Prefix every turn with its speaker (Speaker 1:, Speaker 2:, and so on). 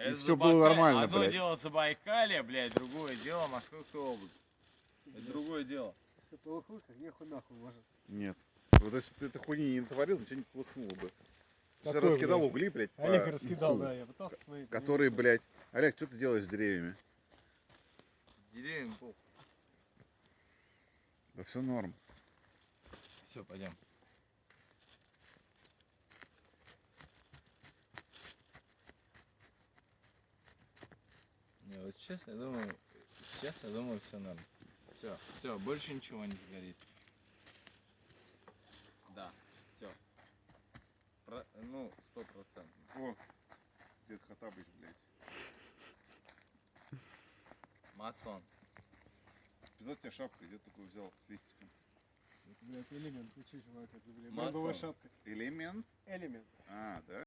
Speaker 1: И все было нормально,
Speaker 2: Одно
Speaker 1: блядь.
Speaker 2: дело Забайкалье, блядь, другое дело Московская область. Это другое дело.
Speaker 3: Если полыхнуть, нехуй нахуй ложит.
Speaker 1: Нет. Вот если бы ты этой хуйни не натворил, ничего не полыхнуло бы. Ты
Speaker 3: Какой,
Speaker 1: раскидал
Speaker 3: блядь?
Speaker 1: угли, блядь,
Speaker 3: Олег
Speaker 1: по
Speaker 3: раскидал,
Speaker 1: мху,
Speaker 3: да, я пытался смотреть.
Speaker 1: которые, блядь... Олег, что ты делаешь с деревьями?
Speaker 2: Деревьям пол.
Speaker 1: Да все норм.
Speaker 2: Все, пойдем. Не, вот честно, я думаю, все норм. Все, больше ничего не сгорит. Да, все. Ну, 100%.
Speaker 1: О, Дед Хатабыч, блядь.
Speaker 2: Масон.
Speaker 1: Пиздат тебя шапка, где такой взял с листиком?
Speaker 3: Блядь, элемент, ты че, чувак, это, блядь,
Speaker 2: Масло.
Speaker 3: бамбовая шапка.
Speaker 1: Элемент?
Speaker 3: Элемент.
Speaker 1: А, да?